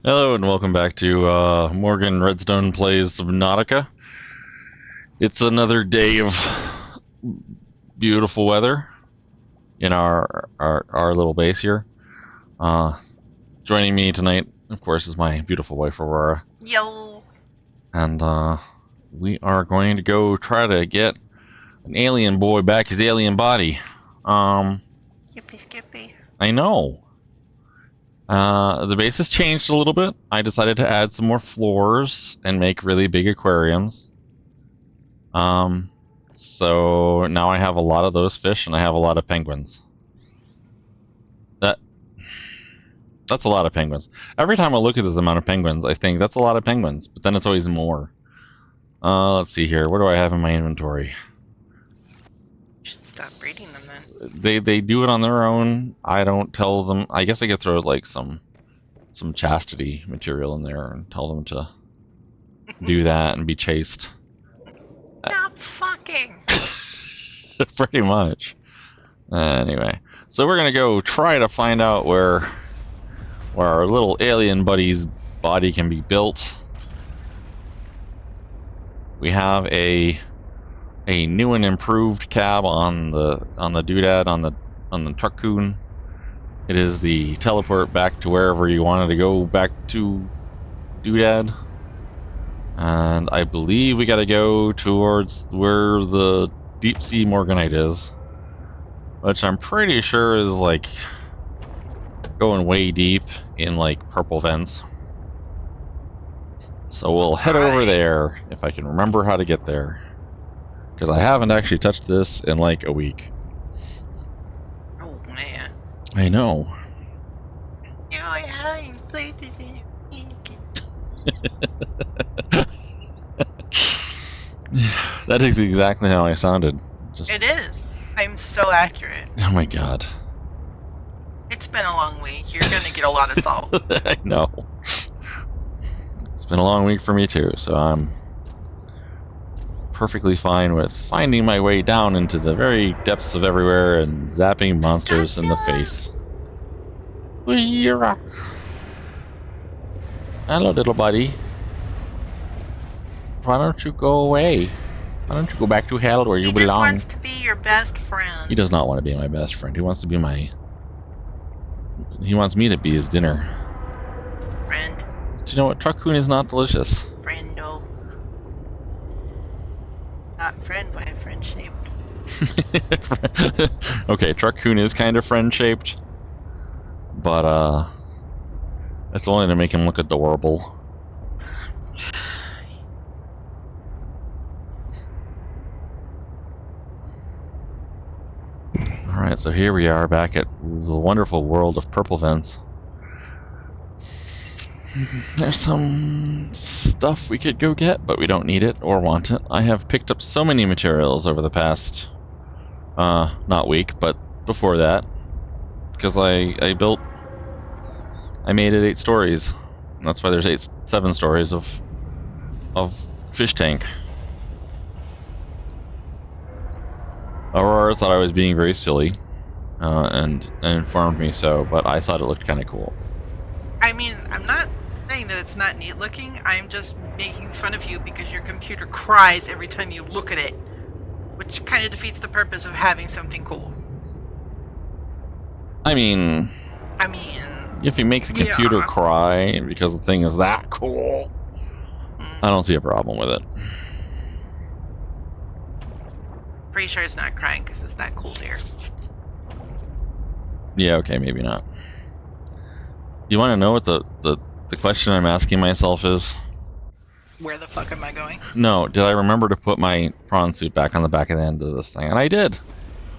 Hello and welcome back to Morgan Redstone Plays Subnautica. It's another day of beautiful weather in our little base here. Joining me tonight, of course, is my beautiful wife Aurora. Yo. And we are going to go try to get an alien boy back his alien body. Skippy Skippy. I know. The base has changed a little bit. I decided to add some more floors and make really big aquariums. So now I have a lot of those fish and I have a lot of penguins. That's a lot of penguins. Every time I look at this amount of penguins, I think that's a lot of penguins, but then it's always more. Let's see here. What do I have in my inventory? You should stop breeding them then. They do it on their own. I don't tell them. I guess I could throw like some chastity material in there and tell them to do that and be chaste. Stop fucking. Pretty much. Anyway, so we're gonna go try to find out where our little alien buddy's body can be built. We have a new and improved cab on the doodad on the truck-coon. It is the teleport back to wherever you wanted to go back to doodad. And I believe we gotta go towards where the deep sea morganite is, which I'm pretty sure is like going way deep in like purple vents. So we'll head over there if I can remember how to get there, because I haven't actually touched this in like a week. Oh man. I know. No, I haven't played this in a week. That is exactly how I sounded. It is. I'm so accurate. Oh my god. It's been a long week. You're gonna get a lot of salt. I know. It's been a long week for me too, so I'm perfectly fine with finding my way down into the very depths of everywhere and zapping monsters in the face. Hello, little buddy. Why don't you go away? Why don't you go back to hell where you belong? He just wants to be your best friend. He does not want to be my best friend. He wants to be He wants me to be his dinner. Friend. Do you know what? Truck-coon is not delicious. Friendo. Not friend, but friend-shaped. Okay, truck-coon is kind of friend-shaped, but it's only to make him look adorable. Alright, so here we are back at the wonderful world of purple vents. There's some stuff we could go get, but we don't need it or want it. I have picked up so many materials over the past, not week, but before that, because I made it 8 stories. And that's why there's 7 stories of fish tank. Aurora thought I was being very silly, and informed me so, but I thought it looked kind of cool. I mean, I'm not saying that it's not neat looking. I'm just making fun of you because your computer cries every time you look at it, which kind of defeats the purpose of having something cool. I mean, if he makes a computer cry because the thing is that cool, I don't see a problem with it. Pretty sure it's not crying because it's that cool there. Yeah, okay, maybe not. You want to know what the question I'm asking myself is? Where the fuck am I going? No, did I remember to put my prawn suit back on the back of the end of this thing? And I did.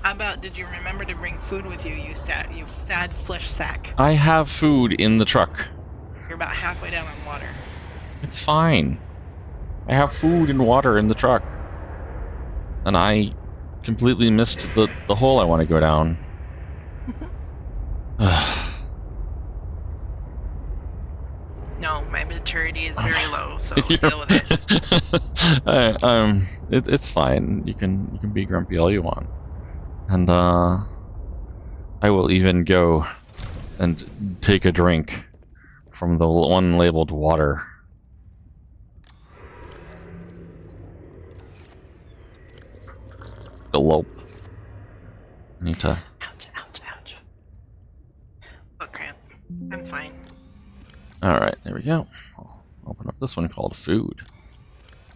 How about, did you remember to bring food with you, you sad flesh sack? I have food in the truck. You're about halfway down on water. It's fine. I have food and water in the truck. And I completely missed the hole I want to go down. No, my maturity is very low, so deal with it. It's fine. You can be grumpy all you want, and I will even go and take a drink from the one labeled water. Elope. Need to. Ouch, ouch, ouch. Oh, cramp. I'm fine. Alright, there we go. I'll open up this one called food.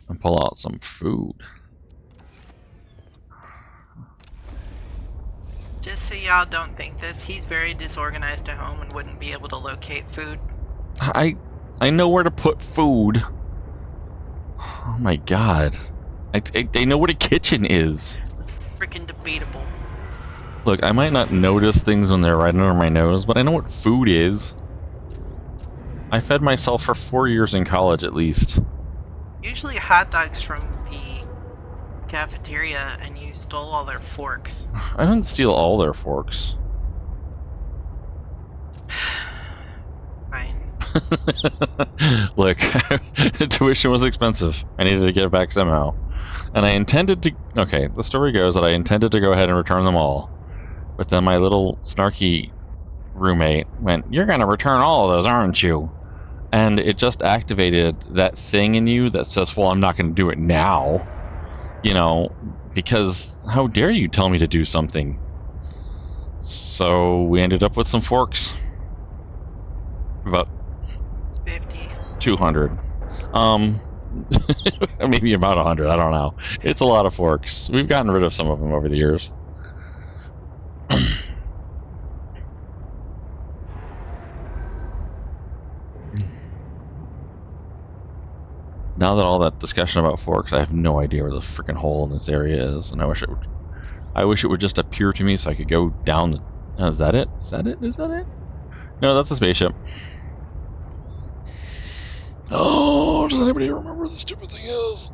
And pull out some food. Just so y'all don't think this, he's very disorganized at home and wouldn't be able to locate food. I know where to put food. Oh my god. I know what a kitchen is. It's freaking debatable. Look, I might not notice things when they're right under my nose, but I know what food is. I fed myself for 4 years in college at least. Usually hot dogs from the cafeteria and you stole all their forks. I didn't steal all their forks. Fine. Look, tuition was expensive. I needed to get it back somehow. And I intended to... Okay, the story goes that I intended to go ahead and return them all. But then my little snarky roommate went, "You're going to return all of those, aren't you?" And it just activated that thing in you that says, well, I'm not going to do it now. You know, because how dare you tell me to do something? So we ended up with some forks. About 50. 200. Maybe about 100, I don't know. It's a lot of forks. We've gotten rid of some of them over the years. Now that all that discussion about forks, I have no idea where the freaking hole in this area is, and I wish it would just appear to me so I could go down the... Oh, is that it? Is that it? Is that it? No, that's a spaceship. Oh, does anybody remember what the stupid thing is?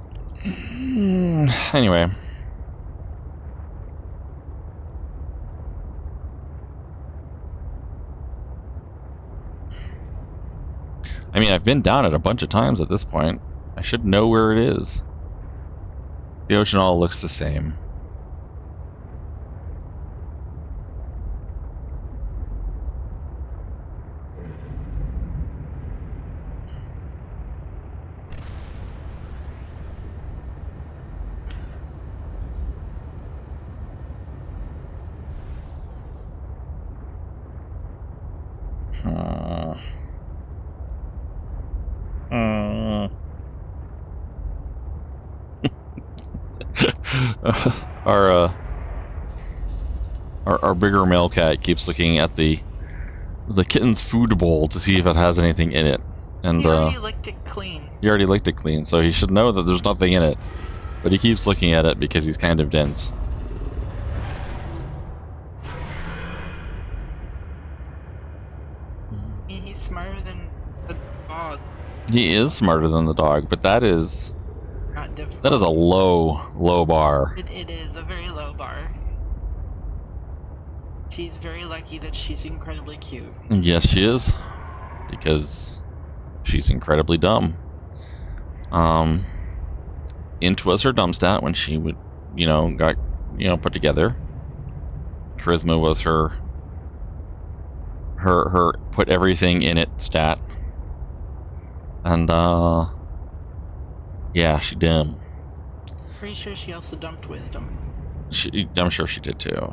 Anyway. I mean, I've been down it a bunch of times at this point. I should know where it is. The ocean all looks the same. Our bigger male cat keeps looking at the kitten's food bowl to see if it has anything in it, and He already licked it clean. he already licked it clean, so he should know that there's nothing in it. But he keeps looking at it because he's kind of dense. He's smarter than the dog. He is smarter than the dog, but that is Not difficult. a low bar. It is a very low bar. She's very lucky that she's incredibly cute. Yes, she is, because she's incredibly dumb. Int was her dumb stat when she would, got, put together. Charisma was her put everything in it stat. And, yeah, she dumb. Pretty sure she also dumped wisdom. I'm sure she did too.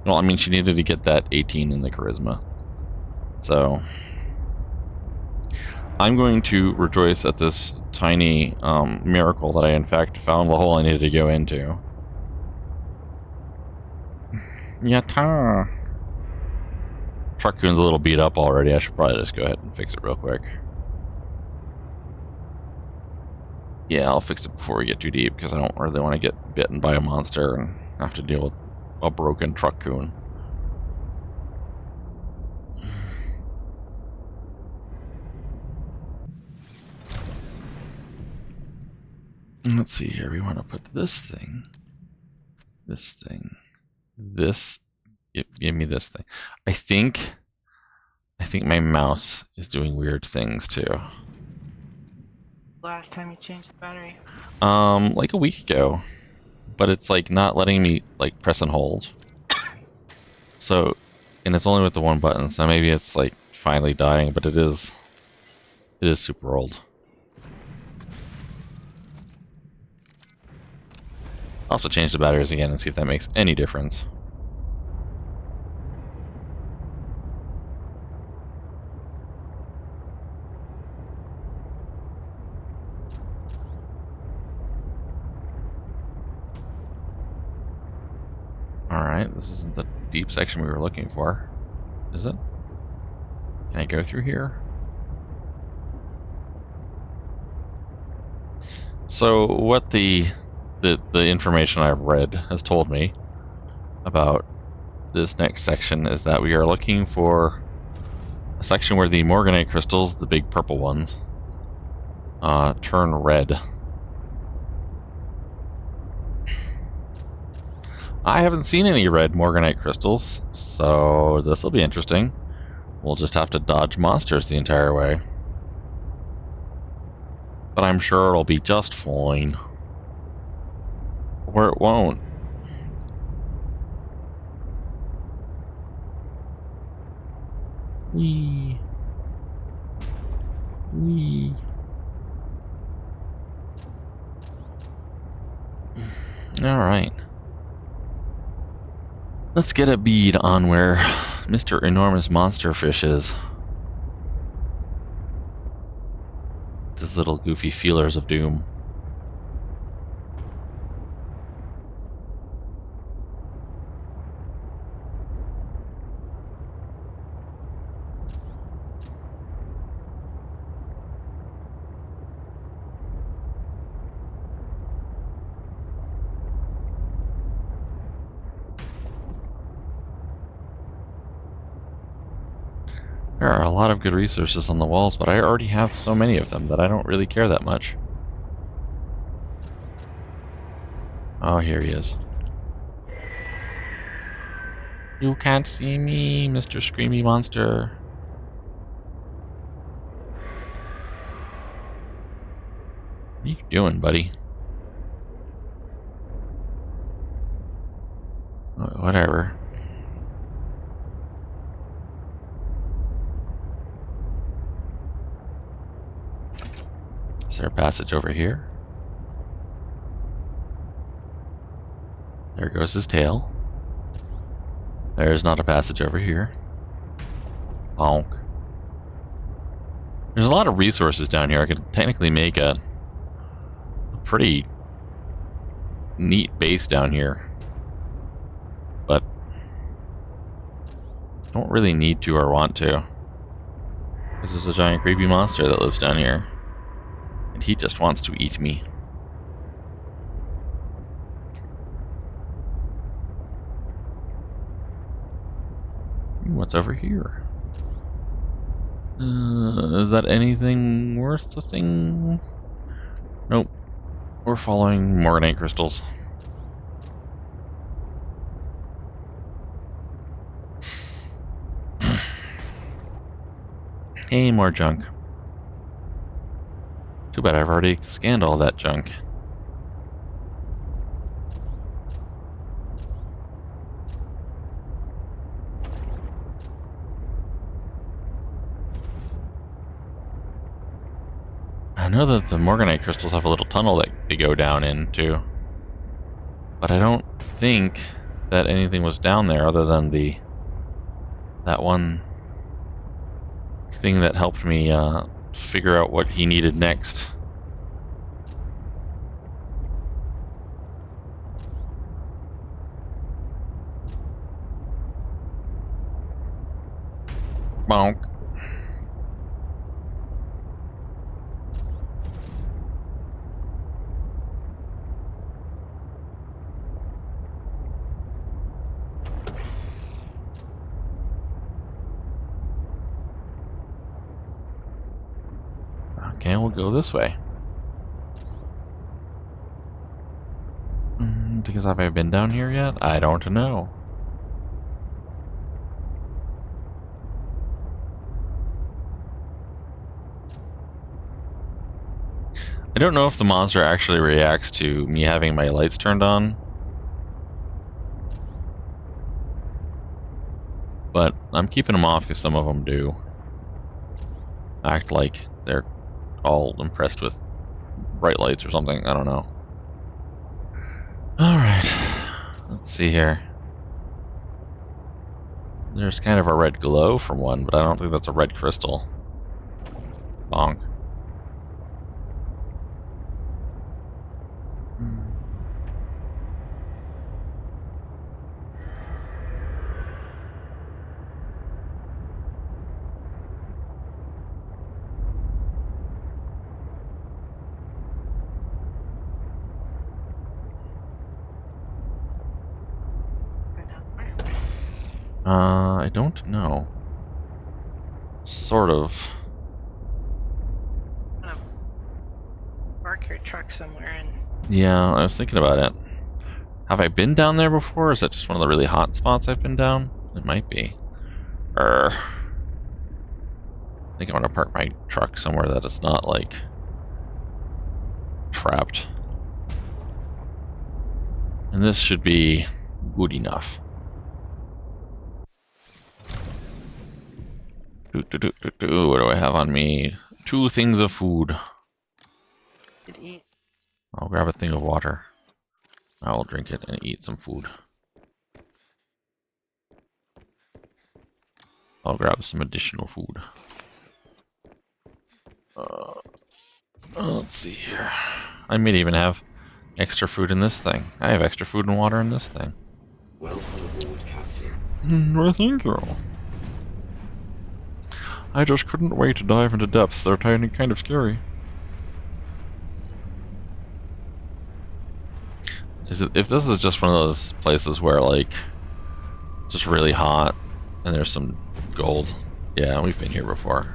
Well, I mean, she needed to get that 18 in the charisma. So, I'm going to rejoice at this tiny miracle that I, in fact, found the hole I needed to go into. Yatta! Truckoon's a little beat up already. I should probably just go ahead and fix it real quick. Yeah, I'll fix it before we get too deep, because I don't really want to get bitten by a monster and have to deal with a broken Truckoon. Let's see here. We want to put this thing. Give me this thing. I think my mouse is doing weird things too. Last time you changed the battery? Like a week ago. But it's like not letting me like press and hold. So, and it's only with the one button, so maybe it's like finally dying, but it is It is super old. I'll also change the batteries again and see if that makes any difference. Alright, this isn't the deep section we were looking for, is it? Can I go through here? So what the information I've read has told me about this next section is that we are looking for a section where the morganite crystals, the big purple ones, turn red. I haven't seen any red morganite crystals, so this will be interesting. We'll just have to dodge monsters the entire way. But I'm sure it'll be just fine. Or it won't. Whee. Whee. Alright. Let's get a bead on where Mr. Enormous Monster Fish is. These little goofy feelers of doom. There are a lot of good resources on the walls, but I already have so many of them that I don't really care that much. Oh, here he is. You can't see me, Mr. Screamy Monster. What are you doing, buddy? Whatever. Is there a passage over here? There goes his tail. There's not a passage over here. Bonk. There's a lot of resources down here. I could technically make a pretty neat base down here. But don't really need to or want to. This is a giant creepy monster that lives down here. And he just wants to eat me. What's over here? Is that anything worth a thing? Nope. We're following morganite crystals. Hey, more junk. Too bad I've already scanned all that junk. I know that the morganite crystals have a little tunnel that they go down into, but I don't think that anything was down there other than that one thing that helped me figure out what he needed next. Bonk. Okay, we'll go this way. Because have I been down here yet? I don't know. I don't know if the monster actually reacts to me having my lights turned on. But I'm keeping them off because some of them do. act like they're all impressed with bright lights or something. I don't know. Alright, let's see here. There's kind of a red glow from one, but I don't think that's a red crystal. Bonk. I don't know. Sort of. I'm gonna park your truck somewhere and. Yeah, I was thinking about it. Have I been down there before, or is that just one of the really hot spots I've been down? It might be. I think I want to park my truck somewhere that it's not, like, trapped. And this should be good enough. What do I have on me? 2 things of food. Did eat. I'll grab a thing of water. I will drink it and eat some food. I'll grab some additional food. Let's see here. I may even have extra food in this thing. I have extra food and water in this thing. Welcome aboard, Captain. Well, thank you. I just couldn't wait to dive into depths. They're kind of scary. If this is just one of those places where, like, it's just really hot and there's some gold, yeah, we've been here before.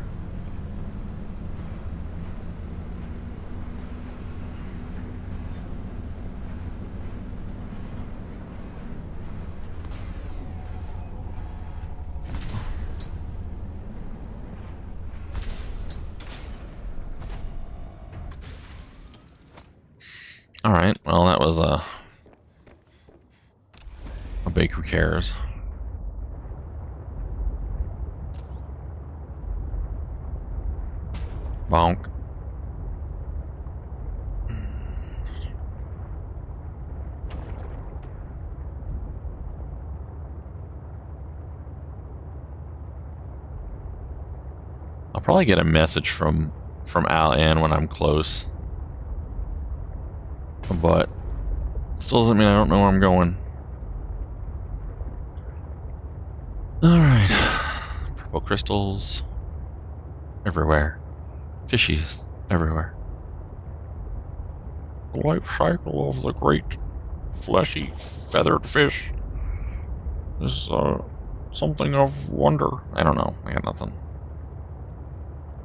Alright, well, that was a big who cares. Bonk. I'll probably get a message from Al Ann when I'm close. But still doesn't mean I don't know where I'm going. Alright. Purple crystals everywhere. Fishies everywhere. The life cycle of the great fleshy feathered fish is something of wonder. I don't know. I got nothing.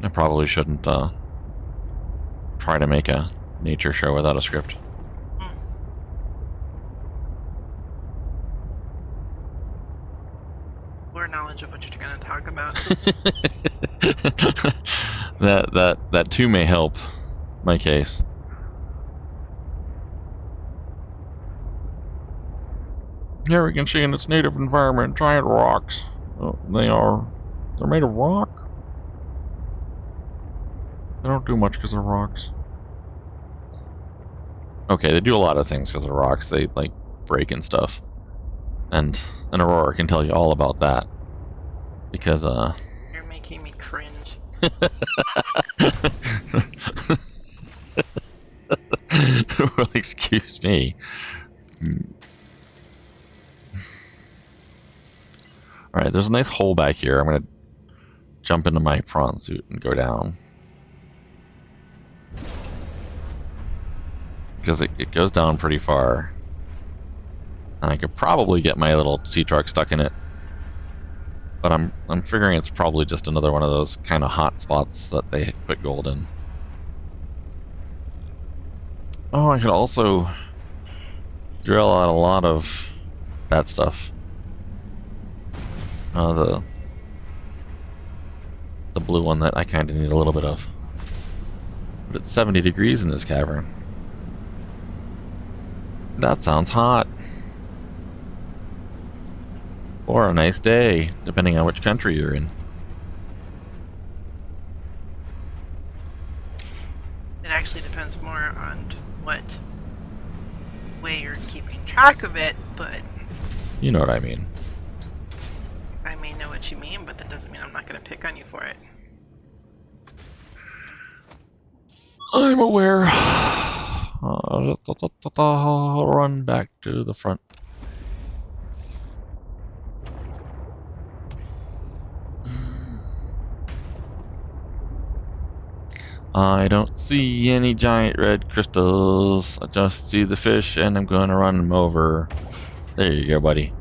I probably shouldn't try to make a nature show without a script. More knowledge of what you're going to talk about. that too may help my case. Here we can see in its native environment giant rocks. They're made of rock. They don't do much because of rocks. Okay, they do a lot of things because of rocks. They, like, break and stuff. And Aurora can tell you all about that. Because, You're making me cringe. Well, excuse me. Alright, there's a nice hole back here. I'm gonna jump into my prawn suit and go down. Because it goes down pretty far. And I could probably get my little sea truck stuck in it. But I'm figuring it's probably just another one of those kind of hot spots that they put gold in. Oh, I could also drill out a lot of that stuff. The blue one that I kind of need a little bit of. But it's 70 degrees in this cavern. That sounds hot. Or a nice day, depending on which country you're in. It actually depends more on what way you're keeping track of it, but You know what I mean. I may know what you mean, but that doesn't mean I'm not going to pick on you for it. I'm aware. I'll run back to the front. I don't see any giant red crystals. I just see the fish and I'm gonna run them over. There you go, buddy.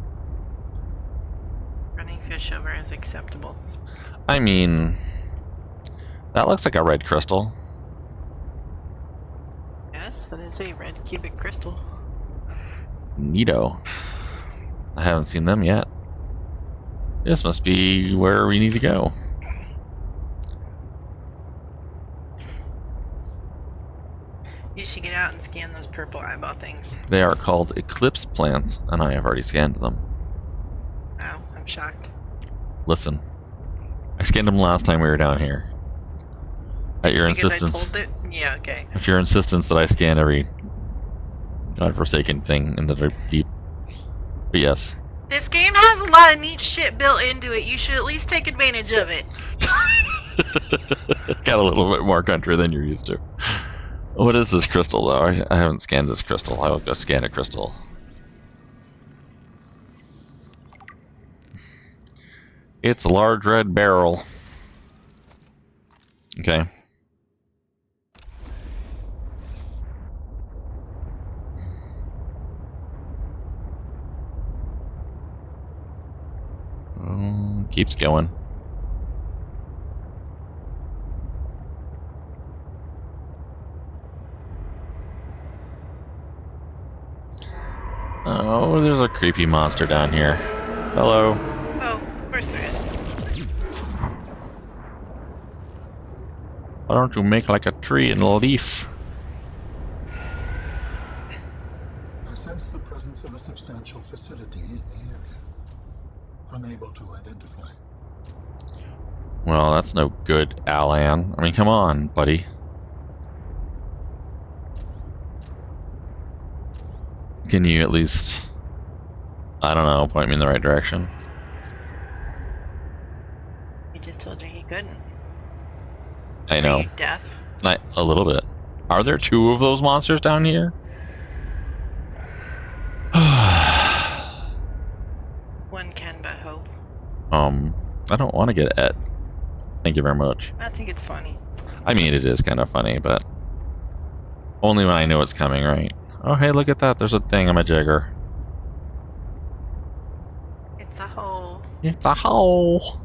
Running fish over is acceptable. I mean, that looks like a red crystal. Yes, that is a red cubic crystal. Neato. I haven't seen them yet. This must be where we need to go. You should get out and scan those purple eyeball things. They are called eclipse plants, and I have already scanned them. Wow, I'm shocked. Listen, I scanned them last time we were down here. At your Because insistence. I told it? Yeah, okay. At your insistence that I scan every godforsaken thing into the deep. But yes. This game has a lot of neat shit built into it. You should at least take advantage of it. Got a little bit more country than you're used to. What is this crystal, though? I haven't scanned this crystal. I will go scan a crystal. It's a large red barrel. Okay. Keeps going. Oh, there's a creepy monster down here. Hello. Oh, of course there is. Why don't you make like a tree and a leaf? I sense the presence of a substantial facility in the area. Unable to identify. Well, that's no good, Alan. I mean, come on, buddy. Can you at least, I don't know, point me in the right direction? He just told you he couldn't. I know. Are you deaf? A little bit. Are there two of those monsters down here? One can but hope. I don't want to get et. Thank you very much. I think it's funny. I mean, it is kind of funny, but only when I know it's coming, right? Oh, hey, look at that. There's a thingamajigger. It's a hole. It's a hole.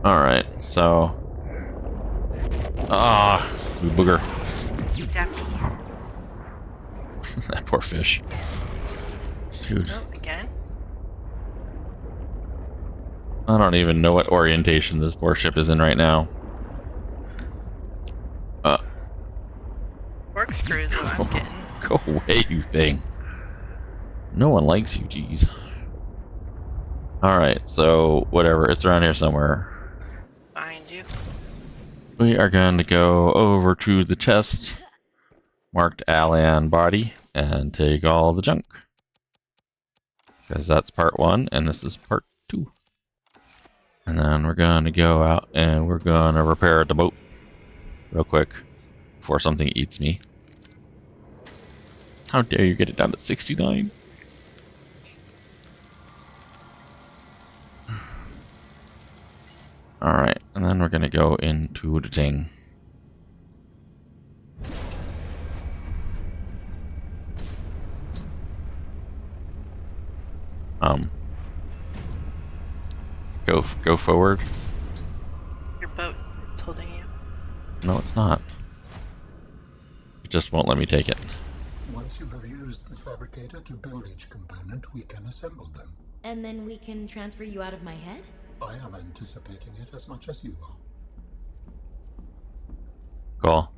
Alright, so. You booger. Deaf. That poor fish. Dude. Oh, again? I don't even know what orientation this poor ship is in right now. Corkscrew is what I'm getting. Go away, you thing. No one likes you, jeez. Alright, so whatever, it's around here somewhere. Behind you. We are going to go over to the chest marked Alan body and take all the junk. Because that's part 1 and this is part 2. And then we're going to go out and we're going to repair the boat real quick before something eats me. How dare you get it down to 69? Alright, and then we're going to go into the thing. Go forward. Your boat is holding you. No, it's not. It just won't let me take it. Once you have used the fabricator to build each component, we can assemble them. And then we can transfer you out of my head? I am anticipating it as much as you are. Cool.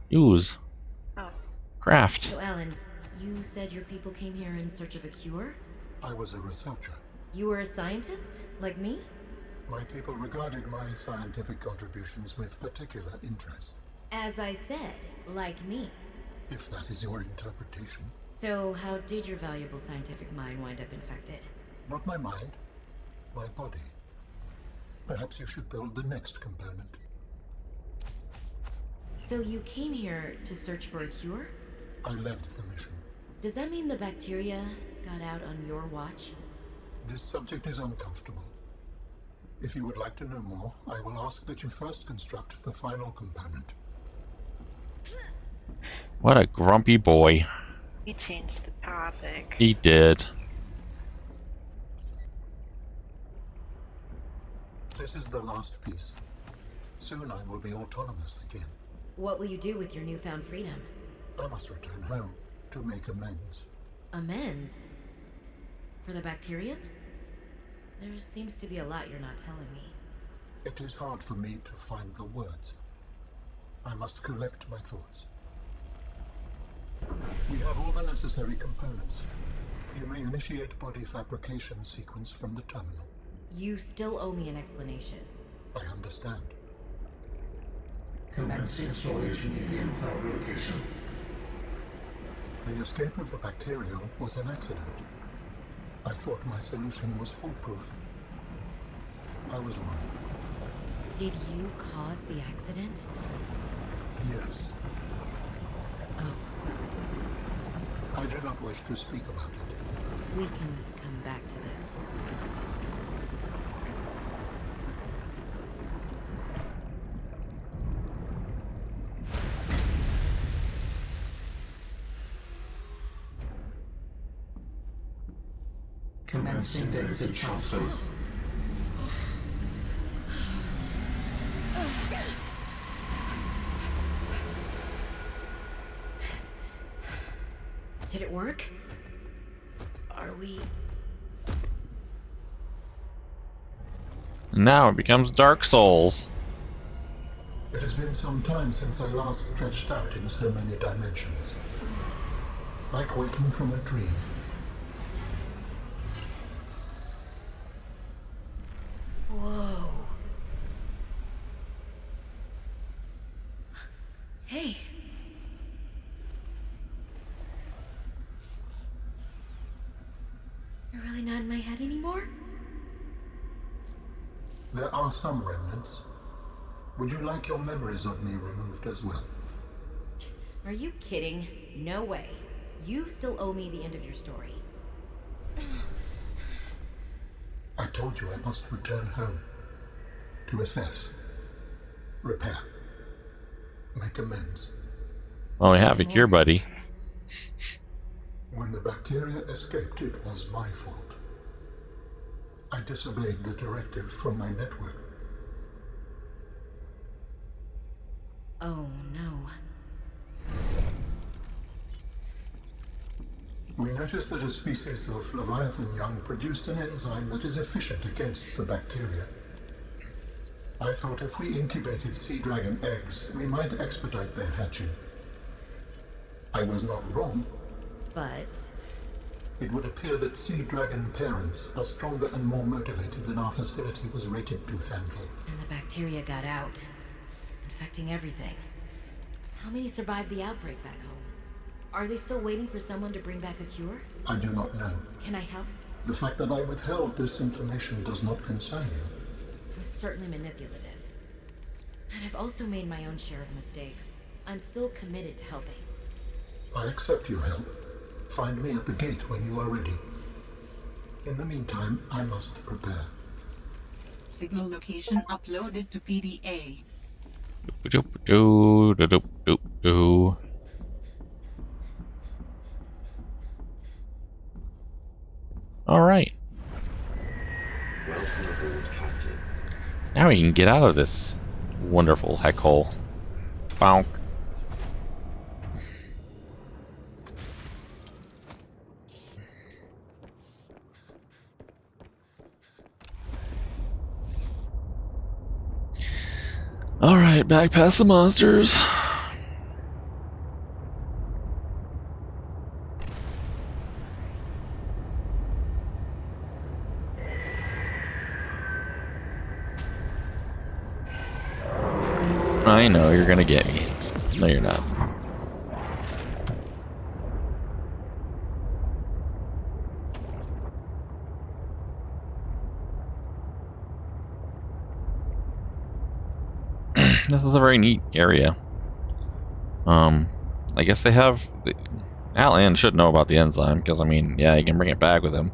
Use. Oh. Craft. So, Alan, you said your people came here in search of a cure? I was a researcher. You were a scientist? Like me? My people regarded my scientific contributions with particular interest, As I said, like me. if that is your interpretation. So, how did your valuable scientific mind wind up infected? Not my mind, my body. Perhaps you should build the next component. So you came here to search for a cure? I led the mission. Does that mean the bacteria got out on your watch? This subject is uncomfortable. If you would like to know more, I will ask that you first construct the final component. What a grumpy boy. He changed the topic. He did. This is the last piece. Soon I will be autonomous again. What will you do with your newfound freedom? I must return home to make amends. Amends? For the bacterium? There seems to be a lot you're not telling me. It is hard for me to find the words. I must collect my thoughts. We have all the necessary components. You may initiate body fabrication sequence from the terminal. You still owe me an explanation. I understand. Commencing storage medium fabrication. The escape of the bacteria was an accident. I thought my solution was foolproof. I was wrong. Did you cause the accident? Yes. Oh, I do not wish to speak about it. we can come back to this. Commencing data transfer. Did it work? Are we... Now it becomes Dark Souls. It has been some time since I last stretched out in so many dimensions. Like waking from a dream. Whoa. Hey. You're really not in my head anymore? There are some remnants. Would you like your memories of me removed as well? Are you kidding? No way. You still owe me the end of your story. I told you I must return home. To assess. Repair. Make amends. Well, we have a cure, buddy. When the bacteria escaped, it was my fault. I disobeyed the directive from my network. Oh no. We noticed that a species of Leviathan young produced an enzyme that is efficient against the bacteria. I thought if we incubated sea dragon eggs, we might expedite their hatching. I was not wrong. But... It would appear that sea dragon parents are stronger and more motivated than our facility was rated to handle. And the bacteria got out, infecting everything. How many survived the outbreak back home? Are they still waiting for someone to bring back a cure? I do not know. Can I help? The fact that I withheld this information does not concern you. It was certainly manipulative. And I've also made my own share of mistakes. I'm still committed to helping. I accept your help. Find me at the gate when you are ready. In the meantime, I must prepare. Signal location uploaded to PDA. Do-do-do-do-do-do. All right. Welcome aboard, Captain. Now we can get out of this wonderful heck hole. Bonk. All right, back past the monsters. I know, you're gonna get me. No, you're not. This is a very neat area. I guess they have... Alan should know about the enzyme, because, I mean, yeah, he can bring it back with him.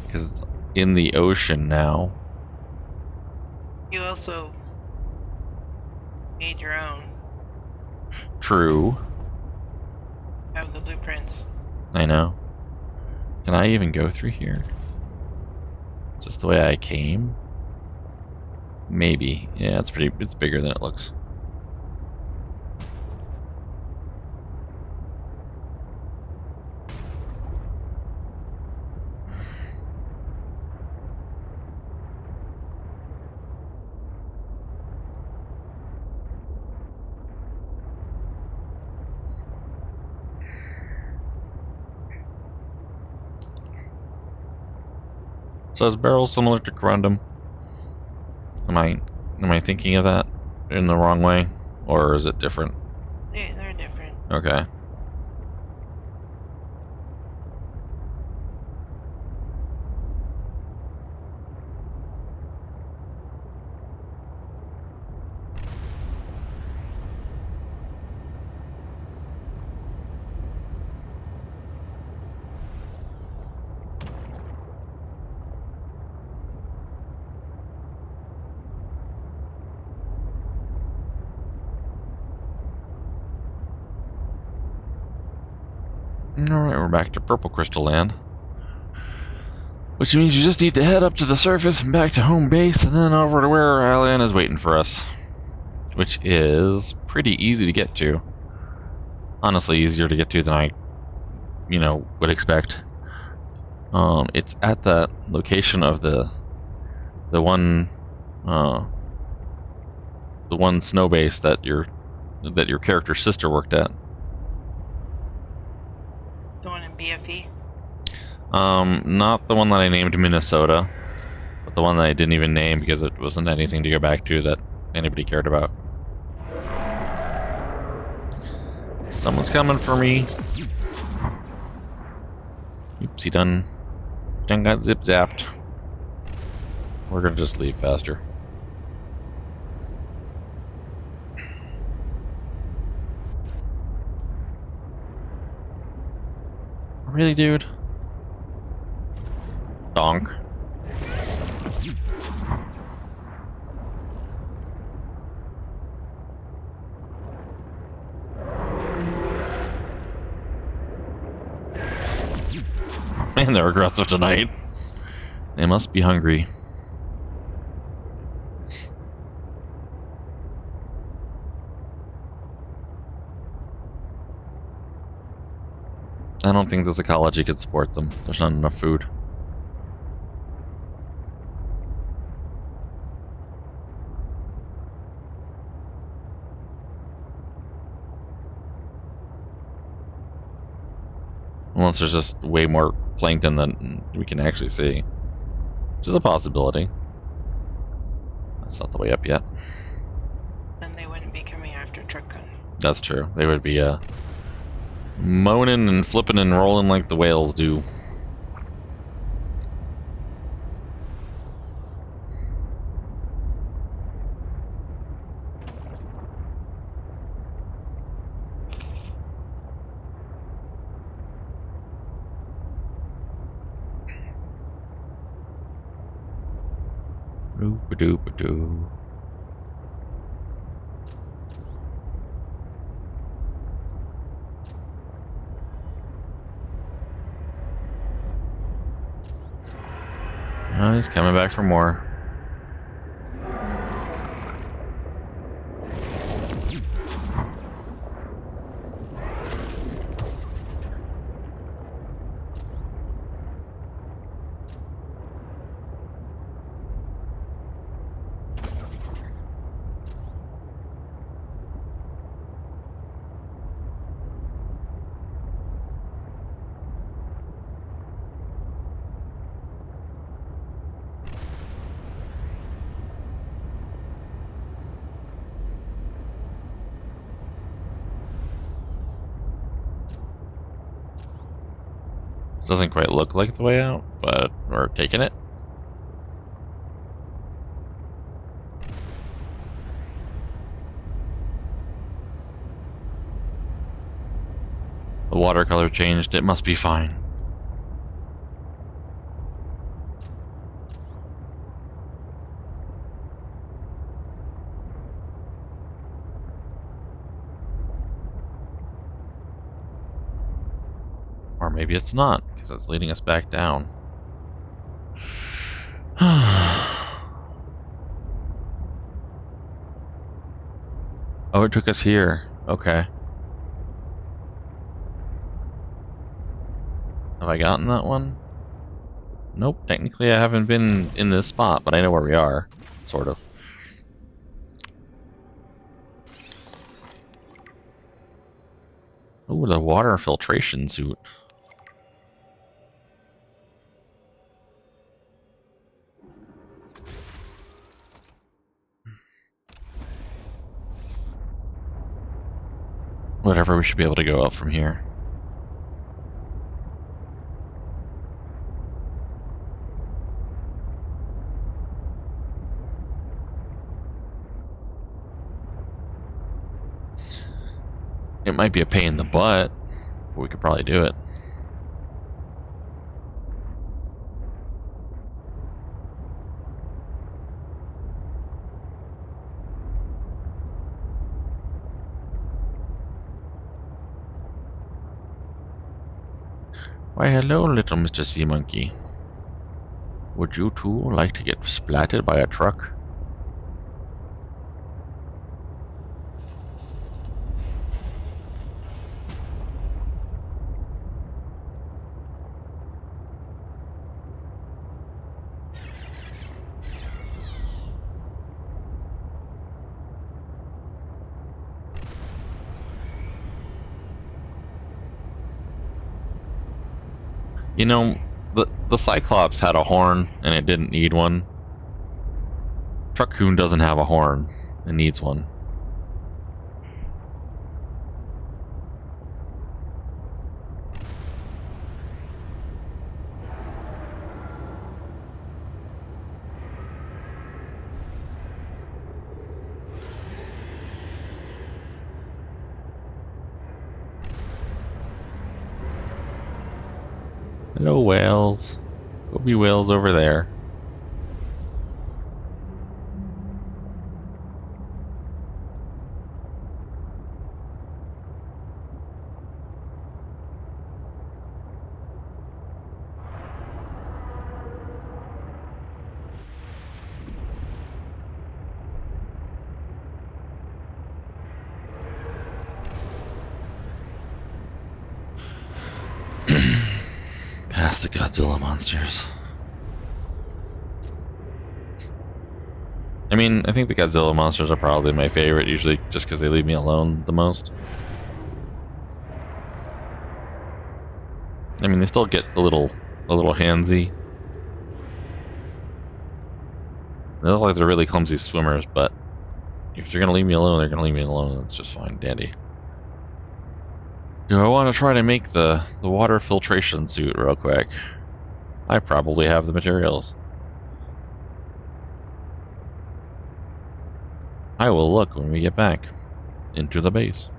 Because it's in the ocean now. You also made your own True. out of the blueprints. I know. Can I even go through here? Just the way I came? Maybe. Yeah, it's bigger than it looks. So is barrel similar to corundum? Am I thinking of that in the wrong way? Or is it different? They're different. Okay. Alright, we're back to Purple Crystal Land. Which means you just need to head up to the surface and back to home base and then over to where Alan is waiting for us. Which is pretty easy to get to. Honestly, easier to get to than I, would expect. It's at that location of the one snow base that your character's sister worked at. The one in BFE. Not the one that I named Minnesota, but the one that I didn't even name because it wasn't anything to go back to that anybody cared about. Someone's coming for me. Oops, he done got zip zapped. We're gonna just leave faster. Really, dude? Donk. Man, they're aggressive tonight. They must be hungry. I don't think this ecology could support them. There's not enough food. Unless there's just way more plankton than we can actually see. Which is a possibility. That's not the way up yet. And they wouldn't be coming after Truckun. That's true. They would be moaning and flipping and rolling like the whales do. Doo-ba-doo-ba-doo. Oh, he's coming back for more. Doesn't quite look like the way out, but we're taking it. The watercolor changed. It must be fine. Or maybe it's not, because it's leading us back down. Oh, it took us here. Okay. Have I gotten that one? Nope, technically I haven't been in this spot, but I know where we are. Sort of. Oh, the water filtration suit. Whatever, we should be able to go up from here. It might be a pain in the butt, but we could probably do it. Why hello, little Mr. Sea Monkey. Would you too like to get splatted by a truck? You know, the Cyclops had a horn, and it didn't need one. Truck-kun doesn't have a horn. It needs one. Hello, whales. Go be whales over there. Past the Godzilla monsters. I mean, I think the Godzilla monsters are probably my favorite, usually just because they leave me alone the most. I mean, they still get a little handsy. They look like they're really clumsy swimmers, but if they're gonna leave me alone, they're gonna leave me alone. That's just fine, dandy. Do I want to try to make the water filtration suit real quick? I probably have the materials. I will look when we get back into the base.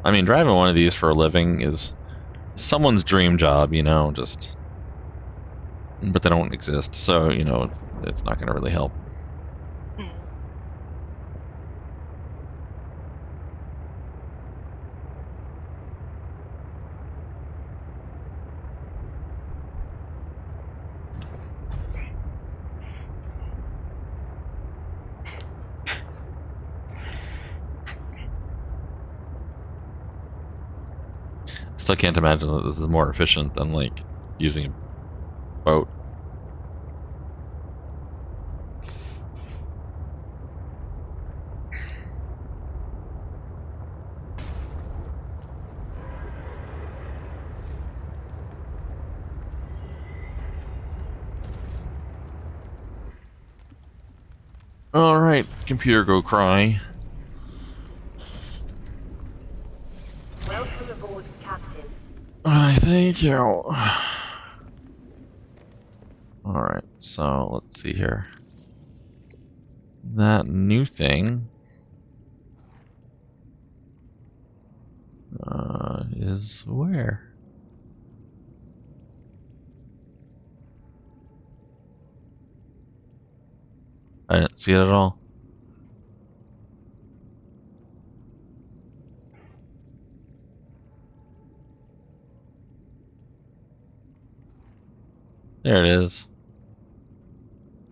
I mean, driving one of these for a living is someone's dream job, you know, just... But they don't exist, so, you know, it's not going to really help. Still can't imagine that this is more efficient than, like, using a boat. Alright, computer go cry. Welcome aboard, Captain. I thank you. Alright, so let's see here. That new thing is where? I didn't see it at all. There it is.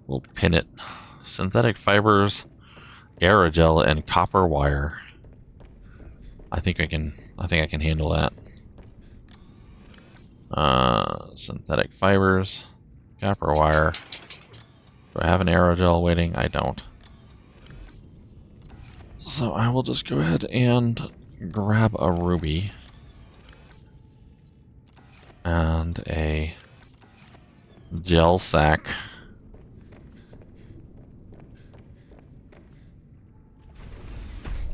We'll pin it. Synthetic fibers, aerogel, and copper wire. I think I can handle that. Synthetic fibers, copper wire. Do I have an aerogel waiting? I don't. So I will just go ahead and grab a ruby and a gel sack.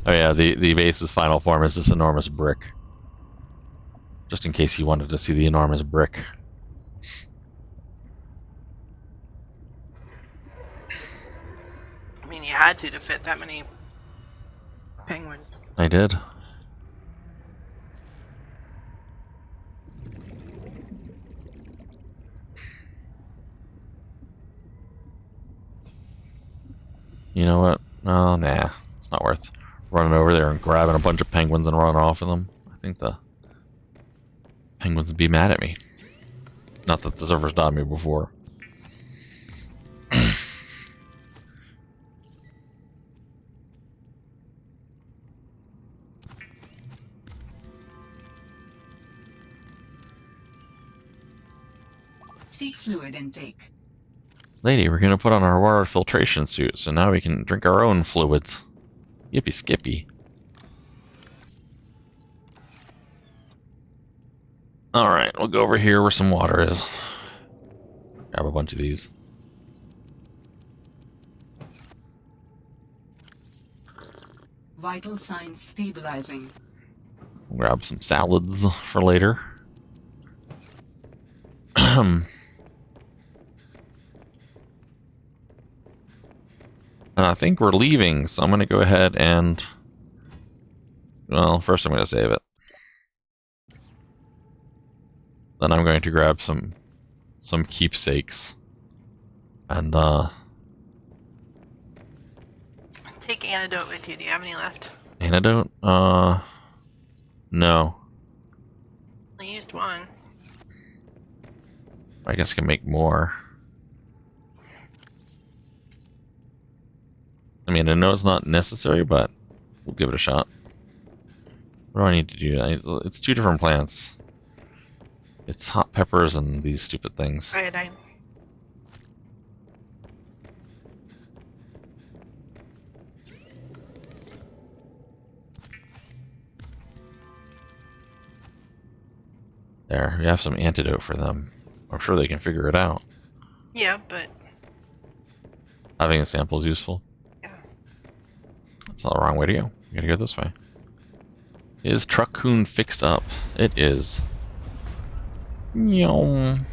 Oh yeah, the base's final form is this enormous brick. Just in case you wanted to see the enormous brick. I mean, you had to fit that many penguins. I did. You know what? Oh, nah. It's not worth running over there and grabbing a bunch of penguins and running off with them. I think the penguins would be mad at me. Not that the server's done me before. Seek fluid intake. Lady, we're gonna put on our Aurora filtration suit, so now we can drink our own fluids. Yippee skippy. Alright, we'll go over here where some water is. Grab a bunch of these. Vital signs stabilizing. Grab some salads for later. And I think we're leaving, so I'm going to go ahead and... Well, first I'm going to save it. Then I'm going to grab some keepsakes. And, Take antidote with you. Do you have any left? Antidote? No. I used one. I guess I can make more. I mean, I know it's not necessary, but we'll give it a shot. What do I need to do? It's two different plants. It's hot peppers and these stupid things. Iodine. There, we have some antidote for them. I'm sure they can figure it out. Yeah, but Having a sample is useful. yeah. That's not the wrong way to go. You gotta go this way. Is Truckoon fixed up? It is. Yum.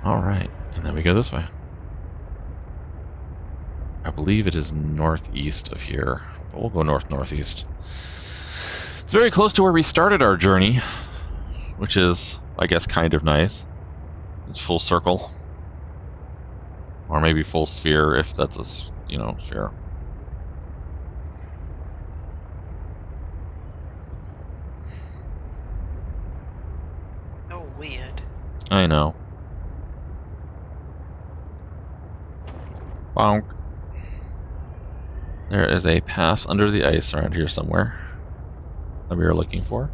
Alright, and then we go this way. I believe it is northeast of here, but we'll go northeast. It's very close to where we started our journey, which is, I guess, kind of nice. It's full circle. Or maybe full sphere, if that's a, sphere. Oh, weird. I know. Bonk. There is a pass under the ice around here somewhere that we are looking for.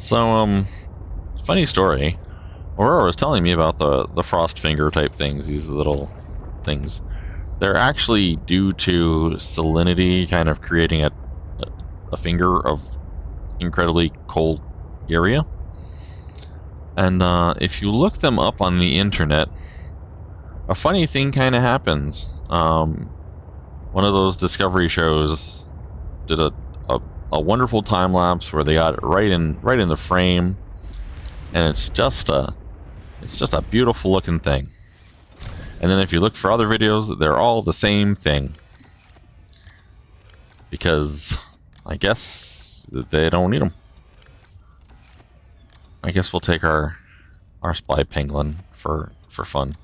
So, funny story. Aurora was telling me about the frost finger type things, these little things. They're actually due to salinity kind of creating a finger of incredibly cold area. And if you look them up on the internet, a funny thing kind of happens. One of those Discovery shows did a wonderful time lapse where they got it right in the frame, and it's just a beautiful looking thing. And then if you look for other videos, they're all the same thing, because I guess they don't need them. I guess we'll take our spy penguin for fun.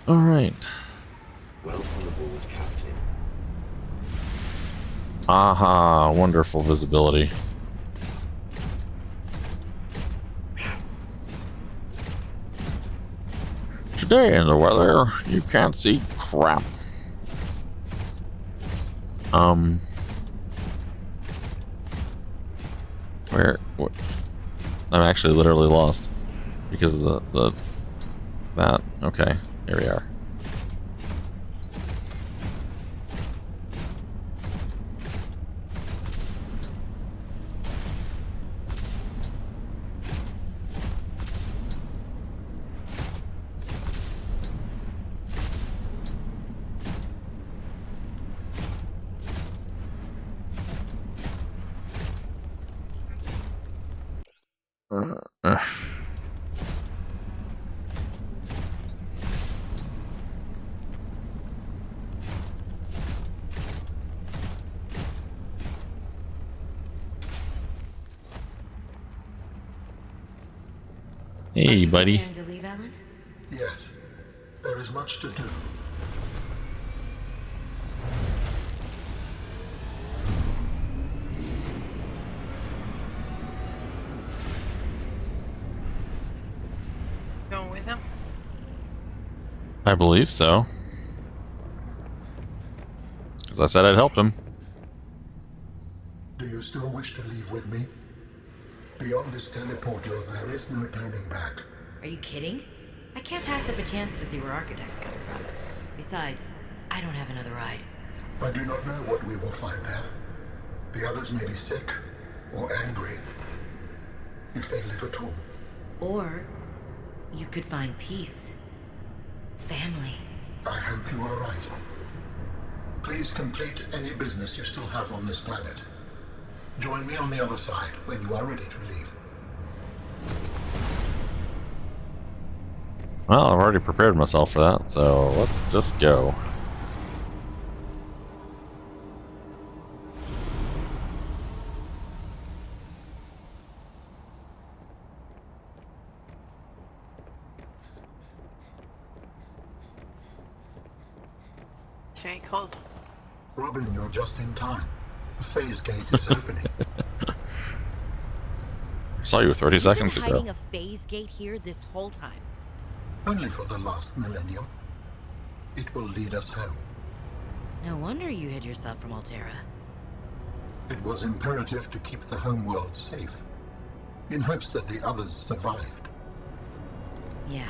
All right. Welcome aboard, Captain. Aha! Wonderful visibility. Today in the weather, you can't see crap. Where? I'm actually literally lost because of that. Okay, here we are. Hey, buddy. Preparing to leave, Alan? Yes, there is much to do. Going with him? I believe so. As I said, I'd help him. Do you still wish to leave with me? Beyond this teleporter, there is no turning back. Are you kidding? I can't pass up a chance to see where Architect's coming from. Besides, I don't have another ride. I do not know what we will find there. The others may be sick or angry, if they live at all. Or you could find peace. Family. I hope you are right. Please complete any business you still have on this planet. Join me on the other side when you are ready to leave. Well, I've already prepared myself for that, so let's just go. It's very cold. Robin, you're just in time. The phase gate is opening. I saw you 30 seconds You've been ago. hiding a phase gate here this whole time. Only for the last millennium. It will lead us home. No wonder you hid yourself from Altera. It was imperative to keep the homeworld safe, in hopes that the others survived. Yeah.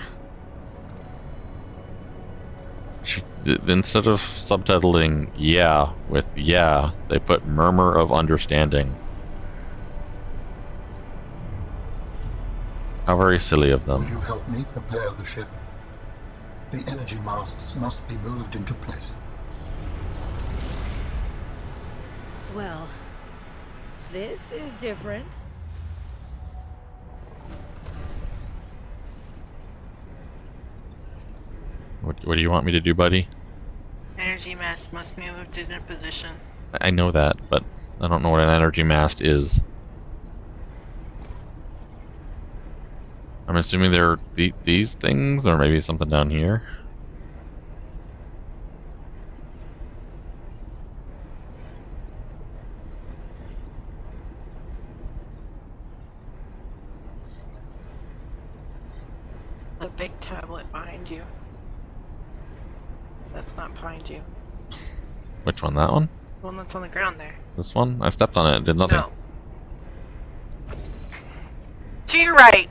Instead of subtitling "yeah" with "yeah," they put "murmur of understanding." How very silly of Will them. you help me prepare the ship? The energy masts must be moved into place. Well, this is different. What do you want me to do, buddy? Energy mast must be moved into position. I know that, but I don't know what an energy mast is. I'm assuming they're these things, or maybe something down here. The big tablet behind you. that's not behind you. Which one? That one? The one that's on the ground there. This one? I stepped on it. It did nothing. No. To your right.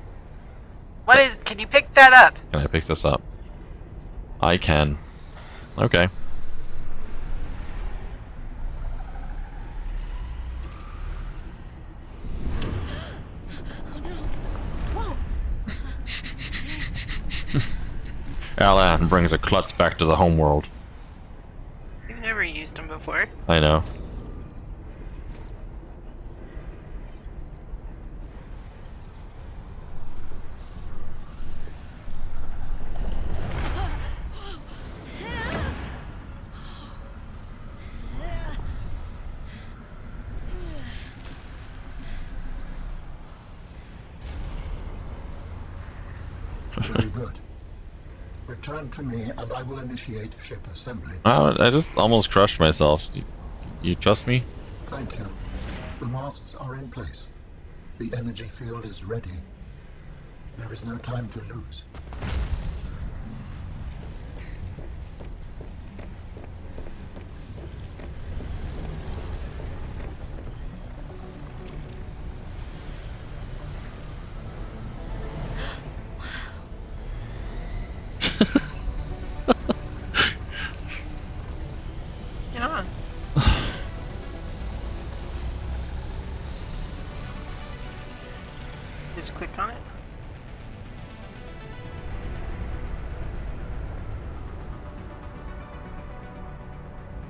What is? Can you pick that up? Can I pick this up? I can. Okay. Alan brings a klutz back to the homeworld. You've never used them before. I know. Very good. Return to me and I will initiate ship assembly. I just almost crushed myself. You trust me? Thank you. The masts are in place. The energy field is ready. There is no time to lose. Get on. Just click on it.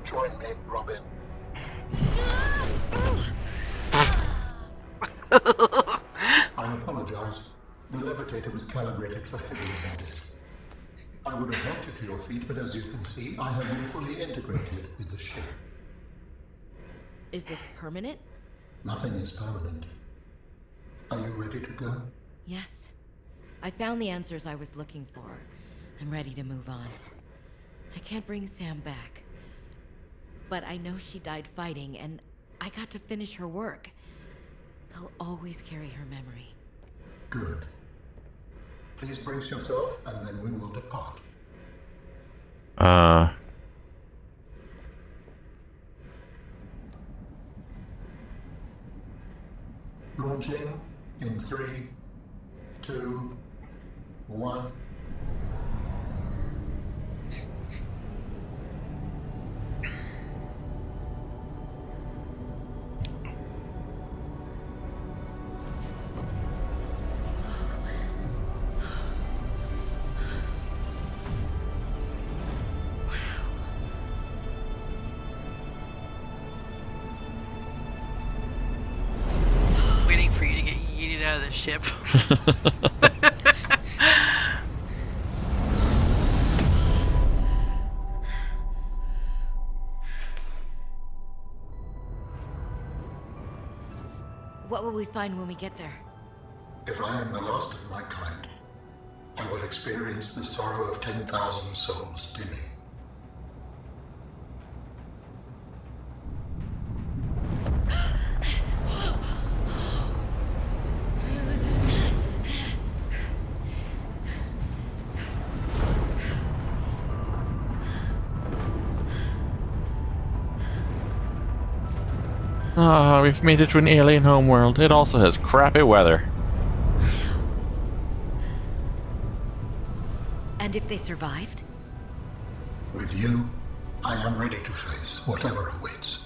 Join me, Robin. I apologize. The levitator was calibrated for heavier bodies. I would have helped you to your feet, but as you can see, I have been fully integrated with the ship. Is this permanent? Nothing is permanent. Are you ready to go? Yes. I found the answers I was looking for. I'm ready to move on. I can't bring Sam back. But I know she died fighting, and I got to finish her work. I'll always carry her memory. Good. Please brace yourself, and then we will depart. Launching in 3, 2, 1. Waiting for you to get yeeted out of the ship. What will we find when we get there? If I am the last of my kind, I will experience the sorrow of 10,000 souls dimming. Ah, we've made it to an alien homeworld. It also has crappy weather. And if they survived? With you, I am ready to face whatever awaits.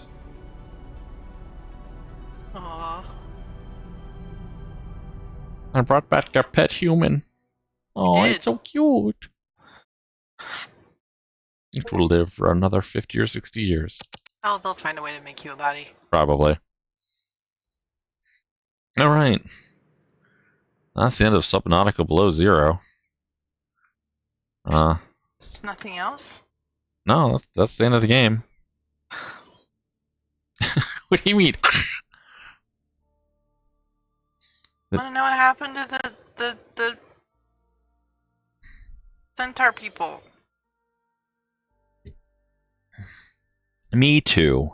Aww. I brought back a pet human. Oh, did. it's so cute. It will live for another 50 or 60 years. Oh, they'll find a way to make you a body. Probably. Alright. That's the end of Subnautica Below Zero. There's nothing else? No, that's the end of the game. What do you mean? I want to know what happened to the centaur people. Me too.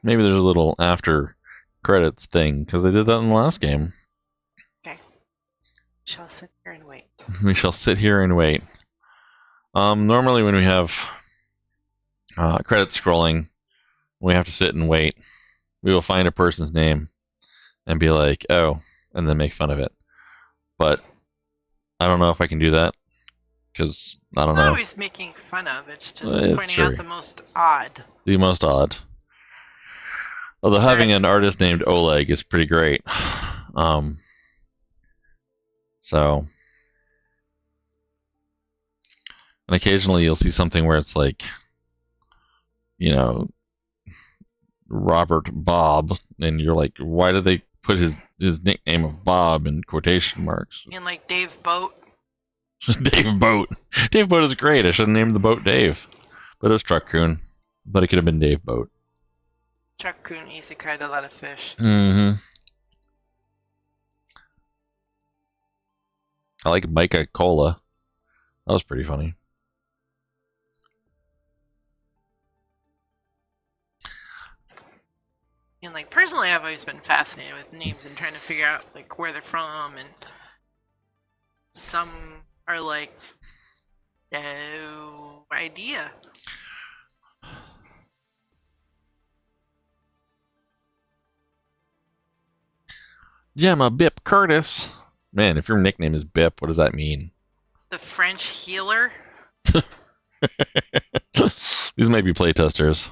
Maybe there's a little after credits thing, because they did that in the last game. Okay. Shall sit here and wait. We shall sit here and wait. Normally when we have credit scrolling, we have to sit and wait. We will find a person's name and be like, oh, and then make fun of it. But I don't know if I can do that, because I don't Not know. always making fun of, it's just It's pointing true. out the most odd. The most odd. Although having an artist named Oleg is pretty great. So, and occasionally you'll see something where it's like, you know, Robert Bob, and you're like, why did they put his nickname of Bob in quotation marks? And like Dave Boat. Dave Boat. Dave Boat is great. I should have named the boat Dave. But it was Truck Coon. But it could have been Dave Boat. Chuck Coon isekai'd a lot of fish. Mm-hmm. I like Micah Cola. That was pretty funny. And like personally, I've always been fascinated with names and trying to figure out like where they're from, and some are like, no idea. Gemma Bip Curtis. Man, if your nickname is Bip, what does that mean? The French healer. These might be playtesters.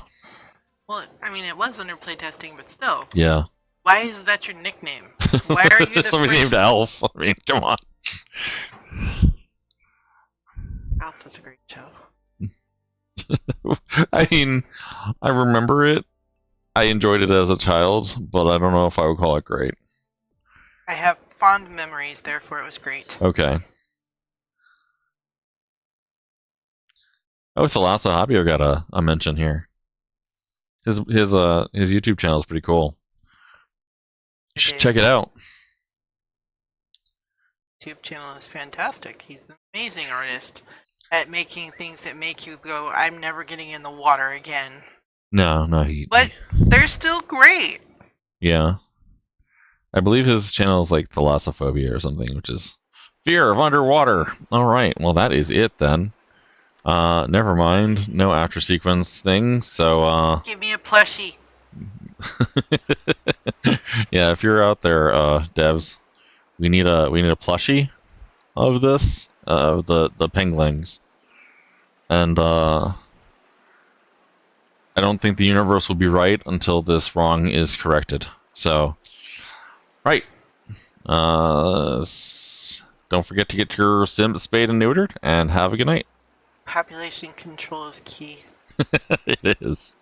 Well, I mean, it was under playtesting, but still. Yeah. Why is that your nickname? Why are you the Somebody French... named Alf. I mean, come on. Alf was a great show. I mean, I remember it. I enjoyed it as a child, but I don't know if I would call it great. I have fond memories, therefore it was great. Okay. Oh, Thalassa Habio got a mention here. His YouTube channel is pretty cool. Check it out. YouTube channel is fantastic. He's an amazing artist at making things that make you go, I'm never getting in the water again. No, But they're still great. Yeah. I believe his channel is like Thalassophobia or something, which is fear of underwater. Alright, well that is it then. Never mind. No after sequence thing, so Give me a plushie. yeah, if you're out there, devs, we need a plushie of this, the penguins. And I don't think the universe will be right until this wrong is corrected. So, right. Don't forget to get your sim spayed and neutered, and have a good night. Population control is key. It is.